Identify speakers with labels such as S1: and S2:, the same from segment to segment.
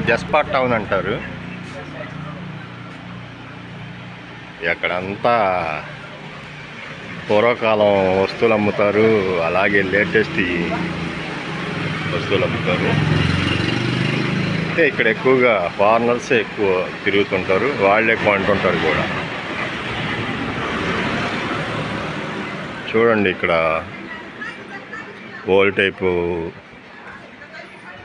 S1: జస్పాట్ town అంటారు. ఎక్కడంతా పూర్వకాలం వస్తువులు అమ్ముతారు, అలాగే లేటెస్ట్ వస్తువులు అమ్ముతారు. అంటే ఇక్కడ ఎక్కువగా ఫారినర్స్ ఎక్కువ తిరుగుతుంటారు, వాళ్ళే కొంటుంటారు కూడా. చూడండి ఇక్కడ ఓల్డ్ టైపు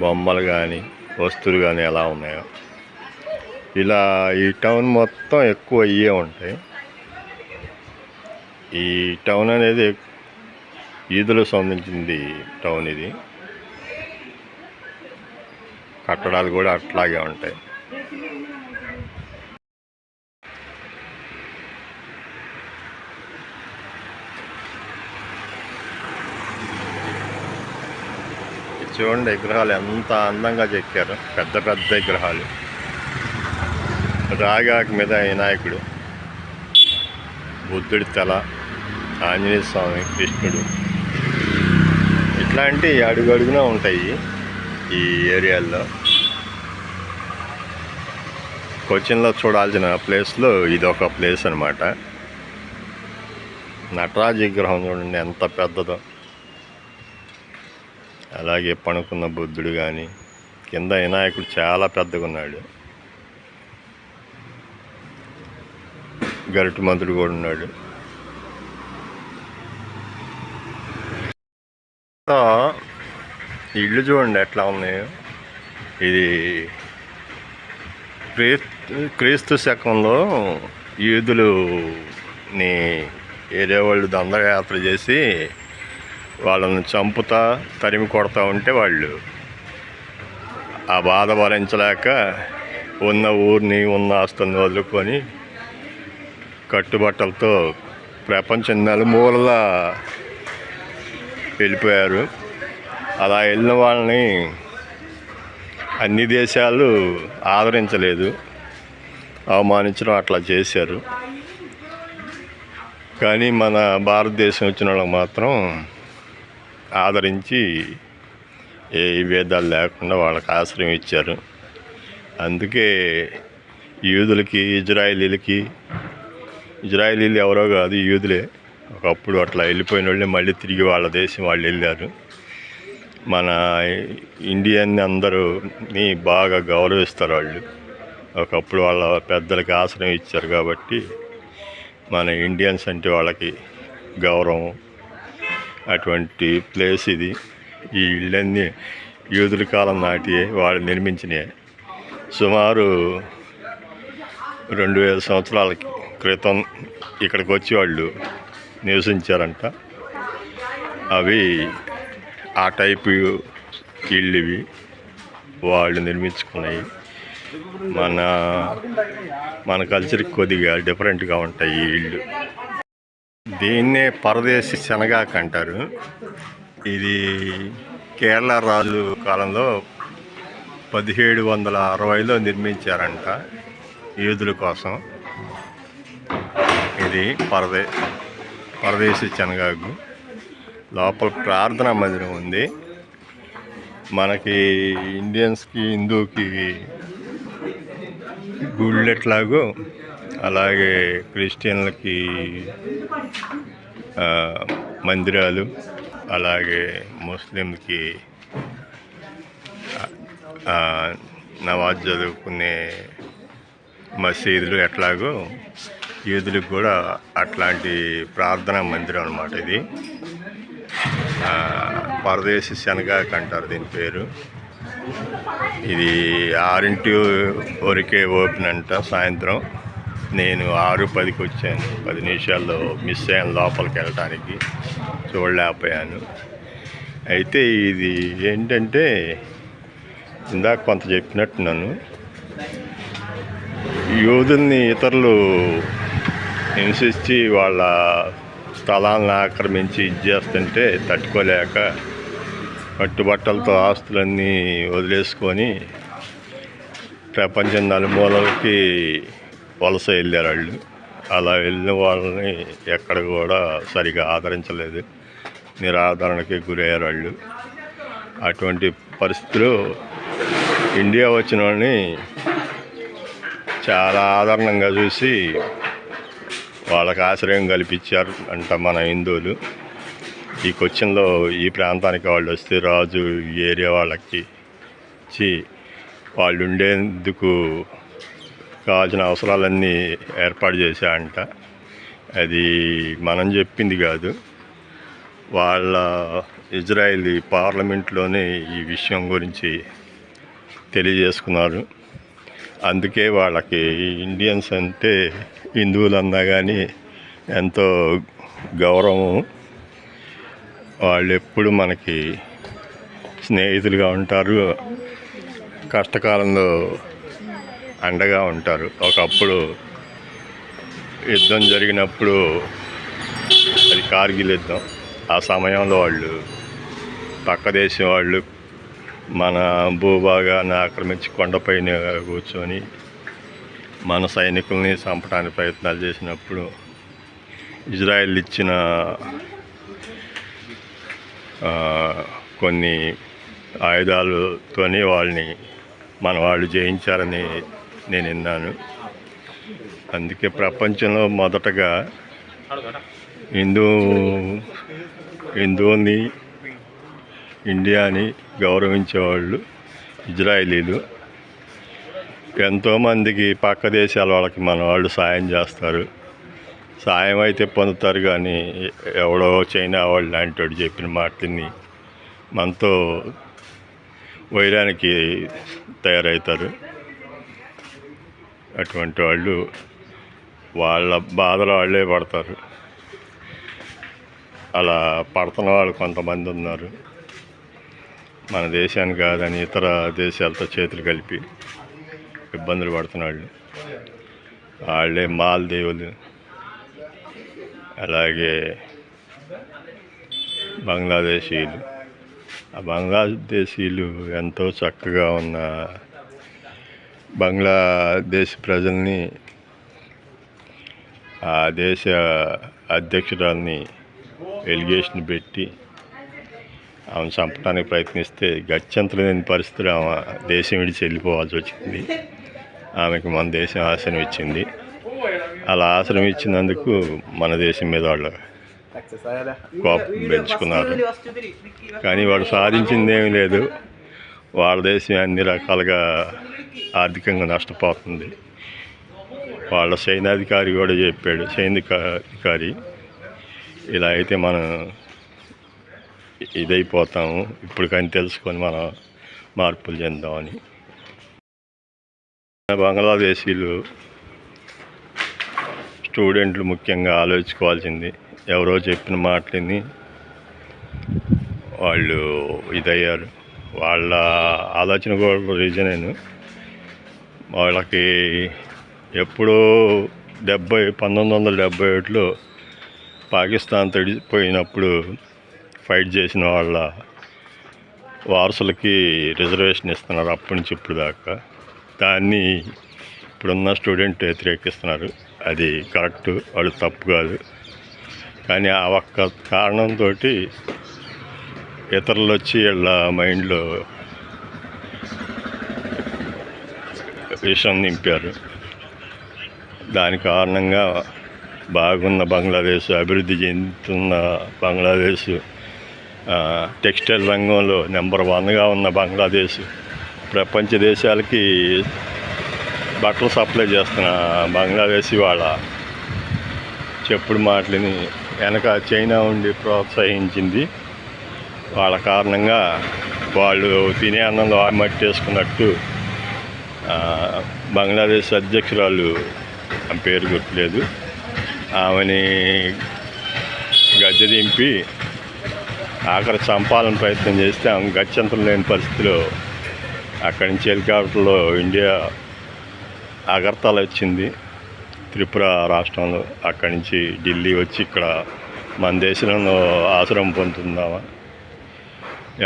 S1: బొమ్మలు కానీ వస్తువులు కానీ ఎలా ఉన్నాయో. ఇలా ఈ టౌన్ మొత్తం ఎక్కువ అయ్యే ఉంటాయి. ఈ టౌన్ అనేది ఈదులకు సంబంధించింది టౌన్ ఇది. కట్టడాలు కూడా అట్లాగే ఉంటాయి. చూడండి విగ్రహాలు ఎంత అందంగా చెక్కారు, పెద్ద పెద్ద విగ్రహాలు. రాగాకి మీద వినాయకుడు, బుద్ధుడి తల, ఆంజనేయ స్వామి, కృష్ణుడు, ఇట్లాంటి అడుగడుగునా ఉంటాయి ఈ ఏరియాల్లో. కొచ్చిన్లో చూడాల్సిన ప్లేస్లో ఇది ఒక ప్లేస్ అనమాట. నటరాజ విగ్రహం చూడండి ఎంత పెద్దదో. అలాగే పడుకున్న బుద్ధుడు కానీ, కింద వినాయకుడు చాలా పెద్దగా ఉన్నాడు. గరుటుమంతుడు కూడా ఉన్నాడు. ఇళ్ళు చూడండి ఎట్లా ఉన్నాయో. ఇది క్రీస్తు శకంలో యూదులని ఏరే వాళ్ళు దండయాత్ర చేసి వాళ్ళని చంపుతా తరిమి కొడతా ఉంటే వాళ్ళు ఆ బాధ భరించలేక ఉన్న ఊరిని ఉన్న ఆస్తులను వదులుకొని కట్టుబట్టలతో ప్రపంచం నలుమూలలా వెళ్ళిపోయారు. అలా వెళ్ళిన వాళ్ళని అన్ని దేశాలు ఆదరించలేదు, అవమానించడం అట్లా చేశారు. కానీ మన భారతదేశం వచ్చిన వాళ్ళకి మాత్రం ఆదరించి ఏ భేదాలు లేకుండా వాళ్ళకి ఆశ్రయం ఇచ్చారు. అందుకే యూదులకి ఇజ్రాయిలీలు ఎవరో కాదు, యూదులే. ఒకప్పుడు అట్లా వెళ్ళిపోయిన వాళ్ళే మళ్ళీ తిరిగి వాళ్ళ దేశం వాళ్ళు వెళ్ళారు. మన ఇండియన్ అందరూని బాగా గౌరవిస్తారు వాళ్ళు. ఒకప్పుడు వాళ్ళ పెద్దలకి ఆశ్రయం ఇచ్చారు కాబట్టి మన ఇండియన్స్ అంటే వాళ్ళకి గౌరవం. అటువంటి ప్లేస్ ఇది. ఈ ఇళ్ళన్నీ యూదుల కాలం నాటియే, వాళ్ళు నిర్మించినవి. సుమారు 2000 సంవత్సరాల క్రితం ఇక్కడికి వచ్చి వాళ్ళు నివసించారంట. అవి ఆ టైపు ఇళ్ళు ఇవి వాళ్ళు నిర్మించుకున్నాయి. మన కల్చర్కి కొద్దిగా డిఫరెంట్గా ఉంటాయి ఈ ఇళ్ళు. దీన్నే పరదేశి శనగాకు అంటారు. ఇది కేరళ రాజు కాలంలో 1760లో నిర్మించారంట యూదుల కోసం. ఇది పరదేశి శనగాకు. లోపల ప్రార్థనా మందిరం ఉంది. మనకి ఇండియన్స్కి హిందూకి గుళ్ళు ఎట్లాగో అలాగే క్రిస్టియన్లకి మందిరాలు, అలాగే ముస్లింకి నమాజ్ చదువుకునే మసీదులు ఎట్లాగో యూదులకు కూడా అట్లాంటి ప్రార్థనా మందిరం అన్నమాట ఇది. పరదేశి శనగాకు అంటారు దీని పేరు. ఇది 6 వరకే ఓపెన్ అంట సాయంత్రం. నేను 6:10కి వచ్చాను, 10 నిమిషాల్లో మిస్ అయ్యాను లోపలికి వెళ్ళటానికి, చూడలేకపోయాను. అయితే ఇది ఏంటంటే ఇందాక కొంత చెప్పినట్టున్నాను, యూదుల్ని ఇతరులు హింసించి వాళ్ళ స్థలాలను ఆక్రమించి ఇచ్చేస్తుంటే తట్టుకోలేక కట్టుబట్టలతో ఆస్తులన్నీ వదిలేసుకొని ప్రపంచం నలుమూలలకి వలస వెళ్ళారు వాళ్ళు. అలా వెళ్ళిన వాళ్ళని ఎక్కడ కూడా సరిగా ఆదరించలేదు, నిరాదరణకి గురయ్యారు వాళ్ళు. అటువంటి పరిస్థితులు ఇండియా వచ్చిన వాళ్ళని చాలా ఆదరణంగా చూసి వాళ్ళకి ఆశ్రయం కల్పించారు అంట మన హిందువులు. ఈ క్వశ్చన్లో ఈ ప్రాంతానికి వాళ్ళు వస్తే రాజు ఈ ఏరియా వాళ్ళకి ఇచ్చి వాళ్ళు ఉండేందుకు కావాల్సిన అవసరాలన్నీ ఏర్పాటు చేశారంట. అది మనం చెప్పింది కాదు, వాళ్ళ ఇజ్రాయిలీ పార్లమెంట్లోనే ఈ విషయం గురించి తెలియజేసుకున్నారు. అందుకే వాళ్ళకి ఇండియన్స్ అంటే హిందువులన్నా కానీ ఎంతో గౌరవం. వాళ్ళు ఎప్పుడు మనకి స్నేహితులుగా ఉంటారు, కష్టకాలంలో అండగా ఉంటారు. ఒకప్పుడు యుద్ధం జరిగినప్పుడు, అది కార్గిల్ యుద్ధం, ఆ సమయంలో వాళ్ళు పక్క దేశం వాళ్ళు మన భూభాగాన్ని ఆక్రమించి కొండపైన కూర్చొని మన సైనికుల్ని చంపడానికి ప్రయత్నాలు చేసినప్పుడు ఇజ్రాయెల్ ఇచ్చిన కొన్ని ఆయుధాలతోనే వాళ్ళని మన వాళ్ళు జయించారని నేను విన్నాను. అందుకే ప్రపంచంలో మొదటగా హిందూని ఇండియాని గౌరవించేవాళ్ళు ఇజ్రాయిలీలు. ఎంతోమందికి పక్క దేశాల వాళ్ళకి మన వాళ్ళు సాయం చేస్తారు. సాయం అయితే పొందుతారు, కానీ ఎవడో చైనా వాళ్ళు లాంటి వాడు చెప్పిన మాటలని మనతో వైరానికి తయారవుతారు. అటువంటి వాళ్ళు వాళ్ళ బాధలు వాళ్ళే పడతారు. అలా పడుతున్న వాళ్ళు కొంతమంది ఉన్నారు. మన దేశాన్ని కాదని ఇతర దేశాలతో చేతులు కలిపి ఇబ్బందులు పడుతున్నాళ్ళు. వాళ్ళే మాల్దీవులు, అలాగే బంగ్లాదేశీయులు. ఆ బంగ్లాదేశీయులు ఎంతో చక్కగా ఉన్న బంగ్లాదేశ్ ప్రజల్ని ఆ దేశ అధ్యక్షురాల్ని ఎలిగేషన్ పెట్టి ఆమెను చంపడానికి ప్రయత్నిస్తే గత్యంతరం లేని పరిస్థితులు ఆమె దేశం విడిచి వెళ్ళిపోవాల్సి వచ్చింది. ఆమెకు మన దేశం ఆశ్రయం ఇచ్చింది. అలా ఆశ్రయం ఇచ్చినందుకు మన దేశం మీద వాళ్ళు కోపం పెంచుకున్నారు. కానీ వాడు సాధించింది ఏమీ లేదు. వాళ్ళ దేశం అన్ని రకాలుగా ఆర్థికంగా నష్టపోతుంది. వాళ్ళ సైన్యాధికారి కూడా చెప్పాడు, సైనికాధికారి, ఇలా అయితే మనం ఇదైపోతాము, ఇప్పుడు కానీ తెలుసుకొని మనం మార్పులు చెందామని. బంగ్లాదేశీలు స్టూడెంట్లు ముఖ్యంగా ఆలోచించుకోవాల్సింది, ఎవరో చెప్పిన మాటలని వాళ్ళు ఇదయ్యారు. వాళ్ళ ఆలోచన కూడా రీజనేను. వాళ్ళకి ఎప్పుడో 1971లో పాకిస్తాన్ తడిపోయినప్పుడు ఫైట్ చేసిన వాళ్ళ వారసులకి రిజర్వేషన్ ఇస్తున్నారు అప్పటి నుంచి ఇప్పుడు దాకా. దాన్ని ఇప్పుడున్న స్టూడెంట్ వ్యతిరేకిస్తున్నారు. అది కరెక్ట్, వాళ్ళు తప్పు కాదు. కానీ ఆ ఒక్క కారణంతో ఇతరులు వచ్చి వీళ్ళ మైండ్లో విషం నింపారు. దాని కారణంగా బాగున్న బంగ్లాదేశ్, అభివృద్ధి చెందుతున్న బంగ్లాదేశ్, టెక్స్టైల్ రంగంలో నెంబర్ 1గా ఉన్న బంగ్లాదేశ్ ప్రపంచ దేశాలకి బట్టలు సప్లై చేస్తున్న బంగ్లాదేశ్ వాళ్ళ చెప్పుడు మాటలని వెనక చైనా ఉండి ప్రోత్సహించింది. వాళ్ళ కారణంగా వాళ్ళు తినే అన్నంలో మట్టేసుకున్నట్టు బంగ్లాదేశ్ అధ్యక్షురాలు, ఆమె పేరు గుర్తులేదు, ఆమెని గద్దె దింపి ఆఖరి చంపాలని ప్రయత్నం చేస్తే ఆమె గత్యంతరం లేని పరిస్థితిలో అక్కడి నుంచి హెలికాప్టర్లో ఇండియా అగర్తల వచ్చింది, త్రిపుర రాష్ట్రంలో. అక్కడి నుంచి ఢిల్లీ వచ్చి ఇక్కడ మన దేశంలో ఆశ్రమం పొందుతుందామా.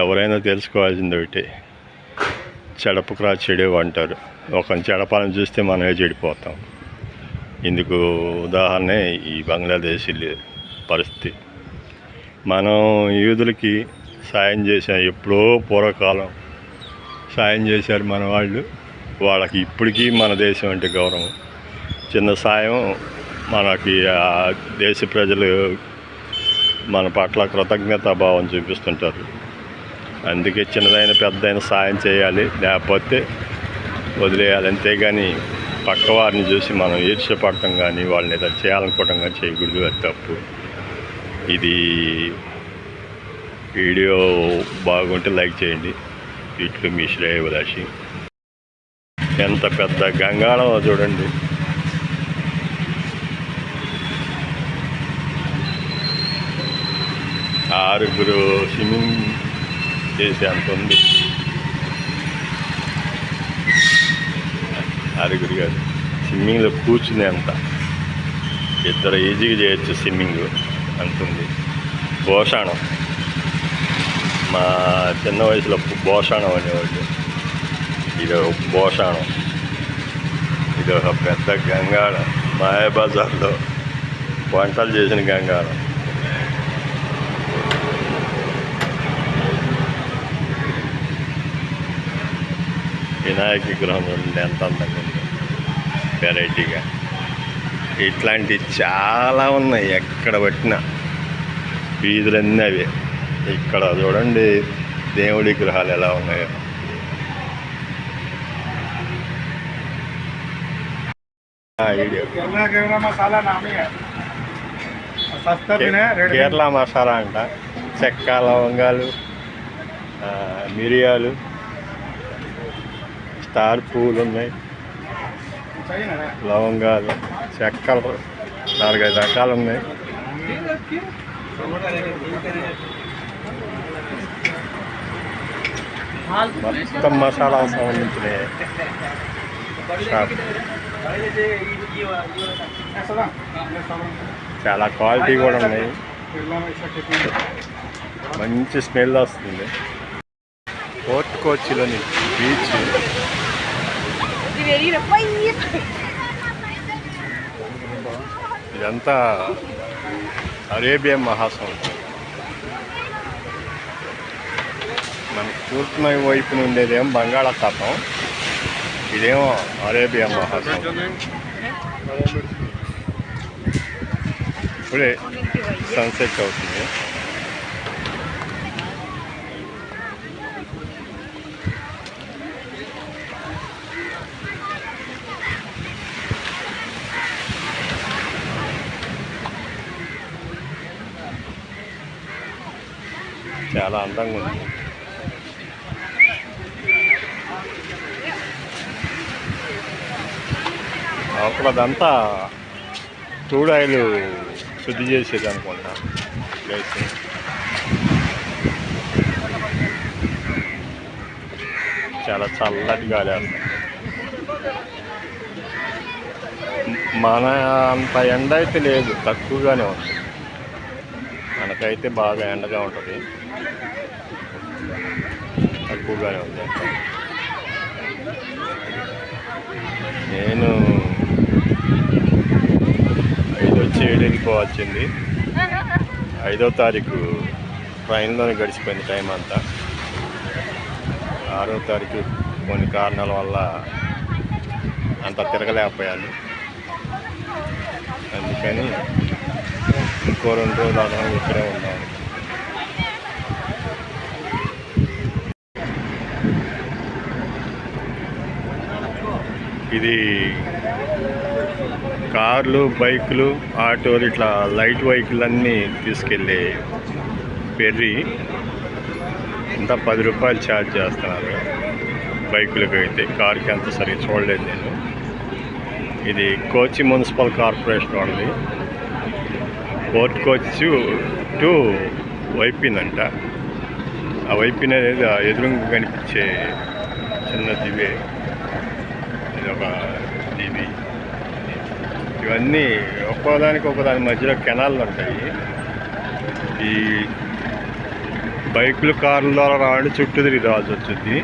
S1: ఎవరైనా తెలుసుకోవాల్సింది ఒకటి, చెడపకురా చెడేవు అంటారు. ఒకరిని చెడపాలని చూస్తే మనమే చెడిపోతాం. ఇందుకు ఉదాహరణే ఈ బంగ్లాదేశీ పరిస్థితి. మనం యూదులకి సాయం చేసాం ఎప్పుడో పూర్వకాలం సాయం చేశారు మన వాళ్ళు. వాళ్ళకి ఇప్పటికీ మన దేశం అంటే గౌరవం. చిన్న సాయం మనకి దేశ ప్రజలు మన పట్ల కృతజ్ఞతాభావం చూపిస్తుంటారు. అందుకే చిన్నదైన పెద్దదైన సాయం చేయాలి, లేకపోతే వదిలేయాలి. అంతేగాని పక్కవారిని చూసి మనం ఈర్ష్యపడటం కానీ వాళ్ళని ఏదో చేయాలనుకోవటం కానీ చేయకూడదు. అది తప్పు. ఇది వీడియో బాగుంటే లైక్ చేయండి. ఇట్లు మీ శ్రేయభిలాషి. ఎంత పెద్ద గంగాళం చూడండి. ఆరుగురు స్విమ్మింగ్ చేసే అంత ఉంది. ఆరుగురు కాదు, స్విమ్మింగ్లో కూర్చునే అంత. ఇద్దరు ఈజీగా చేయొచ్చు స్విమ్మింగ్ అంతుంది. భోషాణం, మా చిన్న వయసులో భోషాణం అనేవాళ్ళు. ఇది భోషాణం. ఇది ఒక పెద్ద గంగాళం. మాయాబజార్లో వంటలు చేసిన గంగాళం. వినాయక విగ్రహం ఉంది, ఎంత అందంగా ఉంది, వెరైటీగా. ఇట్లాంటివి చాలా ఉన్నాయి ఎక్కడ పట్టినా. వీధులన్నీ అవే. ఇక్కడ చూడండి దేవుడి విగ్రహాలు ఎలా ఉన్నాయో. కేరళ మసాలా అంట. చెక్క, లవంగాలు, మిరియాలు, స్టార్ పువ్వులు ఉన్నాయి, లవంగాలు, చెక్కలు 4-5 రకాలు ఉన్నాయి. మొత్తం మసాలా సంబంధించిన షాప్. చాలా క్వాలిటీ కూడా ఉన్నాయి. మంచి స్మెల్ వస్తుంది. ఫోర్ట్ కొచ్చిలోని బీచ్. ఇదంతా అరేబియా మహాసముద్రం. మన తూర్పు వైపున ఉండేదేమో బంగాళాఖాతం, ఇదేమో అరేబియా మహాసముద్రం. ఇప్పుడే సన్సెట్ అవుతుంది. చాలా అందంగా ఉంది. అప్పుడదంతా తూడాయిలు శుద్ధి చేసేది అనుకుంటా ప్లేస్. చాలా చల్లటి గాలి వస్తుంది. మన అంత ఎండ అయితే లేదు, తక్కువగానే ఉంది. మనకైతే బాగా ఎండగా ఉంటుంది, తక్కువగానే ఉంది. నేను 5 వచ్చి 7 వెళ్ళిపోవచ్చింది. 5వ తారీఖు ట్రైన్లోనే గడిచిపోయింది టైం అంతా. 6వ తారీఖు కొన్ని కారణాల వల్ల అంత తిరగలేకపోయాను. అందుకని ఇంకో 2 రోజులు అదనంగా ఇక్కడే ఉన్నాను. ఇది కార్లు, బైకులు, ఆటోలు, ఇట్లా లైట్ వెహికల్ అన్నీ తీసుకెళ్ళే ఫెర్రీ. ఇంత 10 రూపాయలు ఛార్జ్ చేస్తున్నారు బైకులకు అయితే. కార్కి అంత సరిగ్గా చూడలేదు నేను. ఇది కోచి మున్సిపల్ కార్పొరేషన్ వాళ్ళది. ఫోర్ట్ కొచ్చి టు వైపిన్ అంట. ఆ వైపిన్ అనేది ఎదురుగా కనిపించే చిన్న దివే. ఇది ఒక దివి. ఇవన్నీ ఒక్కోదానికి ఒకదాని మధ్యలో కెనాళ్ళు ఉంటాయి. ఈ బైకులు, కార్ల ద్వారా రావడం చుట్టూ తిరిగి రావాల్సి వచ్చింది.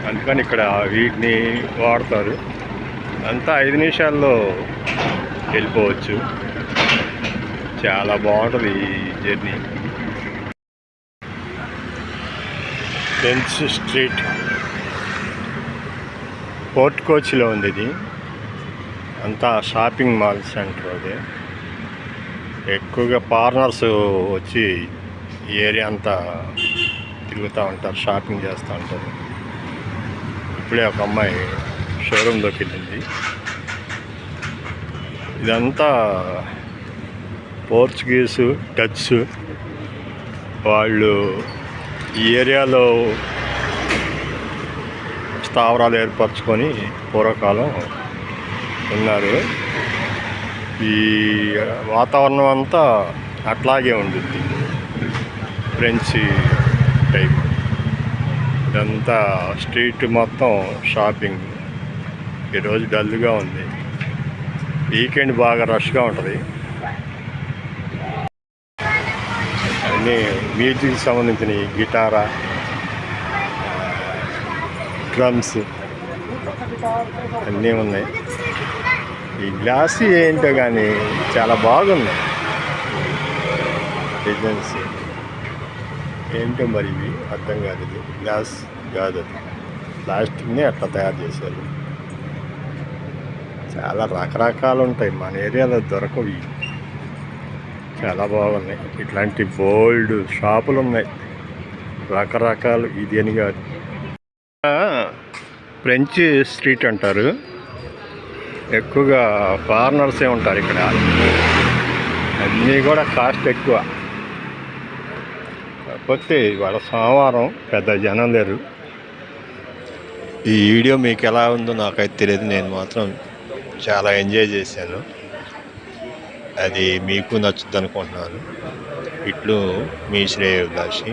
S1: అందుకని ఇక్కడ వీటిని వాడతారు. అంతా 5 నిమిషాల్లో వెళ్ళిపోవచ్చు. చాలా బాగుంటుంది ఈ జర్నీ. బెంచ్ స్ట్రీట్ ఫోర్ట్ కోచ్లో ఉంది ఇది. అంతా షాపింగ్ మాల్ సెంటర్ అది. ఎక్కువగా ఫారినర్స్ వచ్చి ఈ ఏరియా అంతా తిరుగుతూ ఉంటారు, షాపింగ్ చేస్తూ ఉంటారు. ఇప్పుడే ఒక అమ్మాయి షోరూంలోకి వెళ్ళింది. ఇదంతా పోర్చుగీసు, డచ్ వాళ్ళు ఈ ఏరియాలో స్థావరాలు ఏర్పరచుకొని పూర్వకాలం ఉన్నారు. ఈ వాతావరణం అంతా అట్లాగే ఉంటుంది, ఫ్రెంచ్ టైప్. ఇదంతా స్ట్రీట్ మొత్తం షాపింగ్. ఈరోజు డల్గా ఉంది, వీకెండ్ బాగా రష్గా ఉంటుంది. అన్నీ మ్యూజిక్కి సంబంధించినవి, గిటారా, డ్రమ్స్ అన్నీ ఉన్నాయి. ఈ గ్లాస్ ఏంటో కానీ చాలా బాగుంది. డిజైన్స్ ఏంటో మరి ఇవి అర్థం కాదు. ఇది గ్లాస్ కాదు, అది ప్లాస్టిక్ని అట్లా తయారు చేశారు. చాలా రకరకాలు ఉంటాయి, మన ఏరియాలో దొరకవి. చాలా బాగున్నాయి. ఇట్లాంటి బోల్డ్ షాపులు ఉన్నాయి, రకరకాలు. ఇది అని కాదు, ఫ్రెంచ్ స్ట్రీట్ అంటారు. ఎక్కువగా ఫారినర్సే ఉంటారు ఇక్కడ. అన్నీ కూడా కాస్ట్ ఎక్కువ. కాకపోతే ఇవాళ సోమవారం, పెద్ద జనం లేరు. ఈ వీడియో మీకు ఎలా ఉందో నాకైతే తెలియదు, నేను మాత్రం చాలా ఎంజాయ్ చేశాను. అది మీకు నచ్చుద్ది అనుకుంటున్నాను. ఇట్లు మీ శ్రేయోభిలాషి.